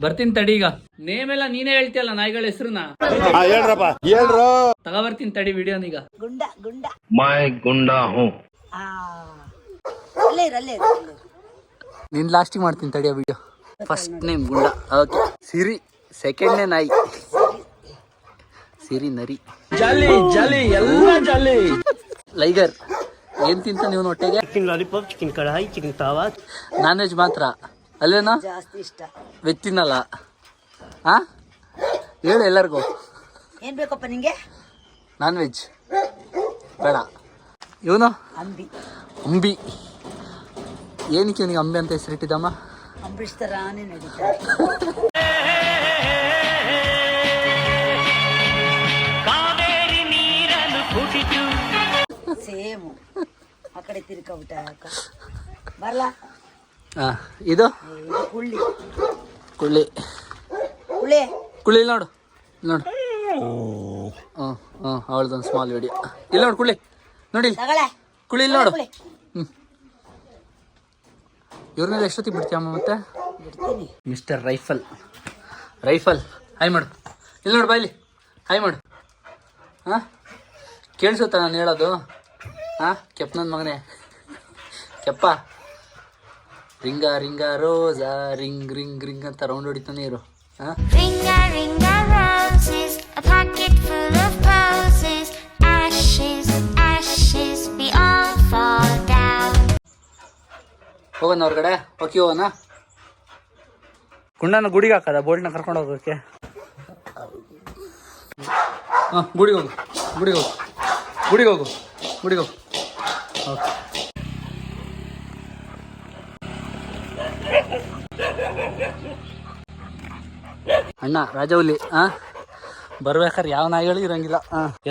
ಬರ್ತೀನಿ ತಡಿ. ಈಗ ನೇಮ್ ಎಲ್ಲ ನೀನೇ ಹೇಳ್ತೀಯಲ್ಲ ನಾಯಿಗಳ ಹೆಸರನ್ನ. ಹೇಳ್ರಪ್ಪ ಹೇಳ್ರು. ತಗೋಬರ್ತೀನಿ ತಡಿ ವಿಡಿಯೋನೀಗ. ಗುಂಡ ಗುಂಡ ಮೈ ಗುಂಡ ಹೂ. ಅಲ್ಲೇ ನಿನ್ ಲಾಸ್ಟಿಗೆ ಮಾಡ್ತೀನಿ ತಡಿಯೋ ವಿಡಿಯೋ. ಫಸ್ಟ್ ನೇಮ್ ಗುಂಡ. ಓಕೆ. ಸಿರಿ ಸೆಕೆಂಡ್ ನೇ ನಾಯಿ. ಸಿರಿ ನರಿ. ಜಾಲಿ ಜಾಲಿ ಎಲ್ಲ ಜಾಲಿ. ಲೈಗರ್. ಏನ್ ತಿಂತ ನೀವು ಹೊಟ್ಟೆಗೆ? ಚಿಕನ್ ಲಾಲಿಪಾಪ್, ಚಿಕನ್ ಕಡಾಯಿ, ಚಿಕನ್ ತಾವಾ. ನಾನ್ ವೆಜ್ ಮಾತ್ರ ಅಲ್ಲೇನಾ? ಜಾಸ್ತಿ ಇಷ್ಟ. ವೆಜ್ ತಿನ್ನಲ್ಲ. ಹಾ ಹೇಳು ಎಲ್ಲರಿಗೂ. ಏನ್ ಬೇಕಪ್ಪ ನಿಂಗೆ? ನಾನ್ ವೆಜ್ ಬೇಡ. ಇವನು ಅಂಬಿ. ಅಂಬಿ. ಏನಕ್ಕೆ ಇವನಿಗೆ ಅಂಬಿ ಅಂತ ಹೆಸರಿಟ್ಟಿದ್ದಮ್ಮ? ಅಂಬರೀಶ್ ತರಾನೇ ನಡೀತಾರೆ. ಸೇಮು. ಆ ಕಡೆ ತಿರ್ಕಬಿಟ್ಟ ಬರ್ಲಾ. ಇದು ಕುಳ್ಳಿ. ಕುಳ್ಳಿ. ಕುಳ್ಳಿ ಕುಳ್ಳಿ ಇಲ್ಲಿ ನೋಡು. ನೋಡು. ಅವಳದೊಂದು ಸ್ಮಾಲ್ ವಿಡಿಯೋ. ಇಲ್ಲಿ ನೋಡು ಕುಳ್ಳಿ. ನೋಡಿ ಕುಳ್ಳಿ ಇಲ್ಲಿ ನೋಡು. ಇವ್ರನ್ನೆಲ್ಲ ಎಷ್ಟೊತ್ತಿಗೆ ಬಿಡ್ತೀಯಮ್ಮ ಮತ್ತೆ? Mister rifle. ರೈಫಲ್ ಹಾಯ್ ಮಾಡು. ಇಲ್ಲಿ ನೋಡು ಬಾಯ್ಲಿ ಹಾಯ್ ಮಾಡು. ಹಾಂ ಕೇಳಿಸುತ್ತಾ ನಾನು ಹೇಳೋದು? ಹಾಂ ಕೆಪ್ಪ ನನ್ನ ಮಗನೇ ಕೆಪ್ಪ. Ring a ring a roses ring ring ring ಅಂತ ರೌಂಡ್ ಹೊಡಿತಾನೆ ಇರು. ಹಾಂ ಹೋಗೋಣ ಹೊರಗಡೆ. ಓಕೆ ಹೋಗೋಣ. ಕುಂಡನ ಗುಡಿಗೆ ಹಾಕದ ಬೋಲ್ಟ್ನ ಕರ್ಕೊಂಡು ಹೋಗೋಕ್ಕೆ. ಹಾಂ ಗುಡಿಗೆ ಹೋಗು ಗುಡಿಗೆ ಹೋಗು ಗುಡಿಗೆ ಹೋಗು ಗುಡಿಗೆ ಹೋಗು. ಓಕೆ. ಅಣ್ಣ ರಾಜವಲ್ಲಿ ಬರ್ಬೇಕಾರೆ ಯಾವ ನಾಯಿಗಳು ಇರಂಗಿಲ್ಲ.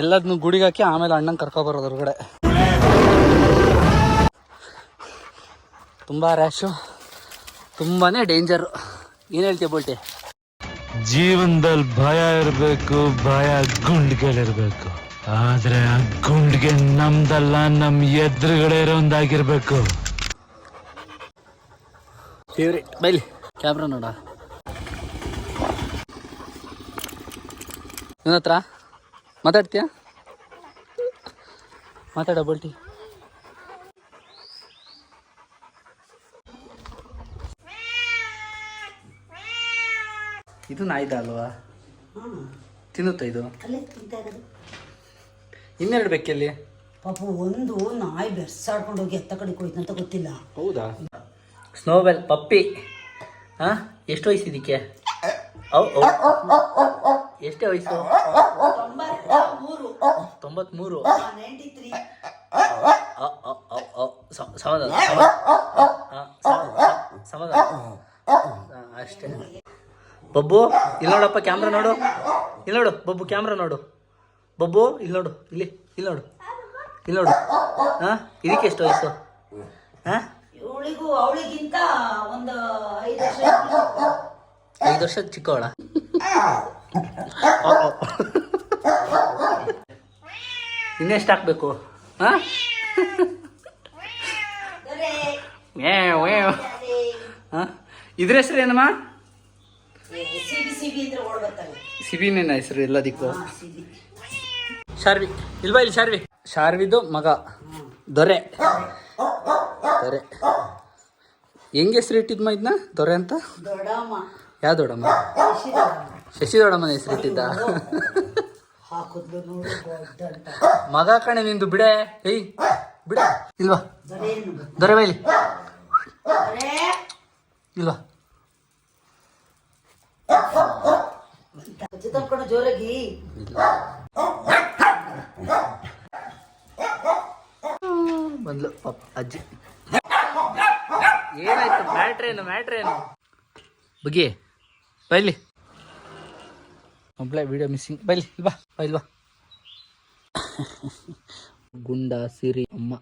ಎಲ್ಲದನ್ನು ಗುಡಿಗೆ ಹಾಕಿ ಆಮೇಲೆ ಅಣ್ಣನ ಕರ್ಕೊಬರೋದು ಹೊರಗಡೆ. ತುಂಬ ರ್ಯಾಶು, ತುಂಬಾ ಡೇಂಜರು. ಏನು ಹೇಳ್ತೀಯ ಬೋಲ್ಟಿ? ಜೀವನದಲ್ಲಿ ಭಯ ಇರಬೇಕು, ಭಯ ಗುಂಡ್ಗಳಿರ್ಬೇಕು. ಆದ್ರೆ ಆ ಗುಂಡ್ಗೆ ನಮ್ದಲ್ಲ, ನಮ್ ಎದುರುಗಡೆ ಇರೋಂದಾಗಿರ್ಬೇಕು. ಫೇವ್ರೇಟ್ ಬೈಲಿ ಕ್ಯಾಮ್ರಾ ನೋಡ. ನನ್ನ ಹತ್ರ ಮಾತಾಡ್ತೀಯಾ? ಮಾತಾಡ ಬೋಲ್ಟಿ. ಇದು ನಾಯಿದ ಅಲ್ವಾ? ತಿನ್ನುತ್ತಾ ಇದು? ಇನ್ನೆರಡು ಬೇಕಲ್ಲಿ ಪಾಪ. ಒಂದು ನಾಯಿ ಬೆರ್ಸಾಡ್ಕೊಂಡು ಹೋಗಿ ಎತ್ತ ಕಡೆ ಹೋಯ್ತಂತ ಗೊತ್ತಿಲ್ಲ. ಹೌದಾ? ಸ್ನೋಬೆಲ್ ಪಪ್ಪಿ. ಹಾಂ ಎಷ್ಟು ವಯಸ್ಸು ಇದಕ್ಕೆ? ಎಷ್ಟೇ ವಯಸ್ಸು? 93. ಸಮಾಧಾನ ಅಷ್ಟೇ. ಬಬ್ಬು ಇಲ್ಲಿ ನೋಡಪ್ಪ ಕ್ಯಾಮ್ರಾ ನೋಡು. ಇಲ್ಲಿ ನೋಡು ಬಬ್ಬು ಕ್ಯಾಮ್ರಾ ನೋಡು. ಬಬ್ಬು ಇಲ್ಲಿ ನೋಡು. ಇಲ್ಲಿ ಇಲ್ಲಿ ನೋಡು. ಇಲ್ಲಿ ನೋಡು. ಹಾಂ ಇದಕ್ಕೆ ಎಷ್ಟು ವಯಸ್ಸು? ಹಾಂ ಅವಳಿಗಿಂತ ಒಂದು 5 ವರ್ಷ ಚಿಕ್ಕವಳ. ಇನ್ನೆಷ್ಟು ಹಾಕ್ಬೇಕು? ಹಾಂ ಹಾಂ ಇದ್ರ ಹೆಸರು ಏನಮ್ಮ? ಸಿಬಿನೇನ ಹೆಸರು ಎಲ್ಲದಕ್ಕೂ? ಶಾರ್ವಿ. ಇಲ್ವಾ ಇಲ್ಲಿ ಶಾರ್ವಿ. ಶಾರ್ವಿದು ಮಗ ದೊರೆ. ದೊರೆ ಹೆಂಗೆ ಹೆಸರು ಇಟ್ಟಿದ್ಮ ಇದನ್ನ ದೊರೆ ಅಂತ? ಯಾವ ದೊಡ್ಡಮ್ಮ? ಶಶಿ ದೊಡ್ಡಮ್ಮನ ಹೆಸರು ಇಟ್ಟಿದ್ದ. ಮಗ ಕಣೆ ನಿಂದು. ಬಿಡೆ ಏಯ್ ಬಿಡ. ಇಲ್ವಾ ದೊರೆ ಬೈಲಿ ಇಲ್ವಾ? ಜೋರಾಗಿ ಬಂದ್ಲು ಅಜ್ಜಿ. ಏನಾಯ್ತು? ಮ್ಯಾಟ್ರೇನು ಬಗ್ಗಿ ಬೈಲಿ. ಒಬ್ಳೆ ವಿಡಿಯೋ ಮಿಸ್ಸಿಂಗ್. ಬೈಲಿ ಇಲ್ವಾ? ಬೈಲ್ವಾ? ಗುಂಡ ಸಿರಿ ಅಮ್ಮ.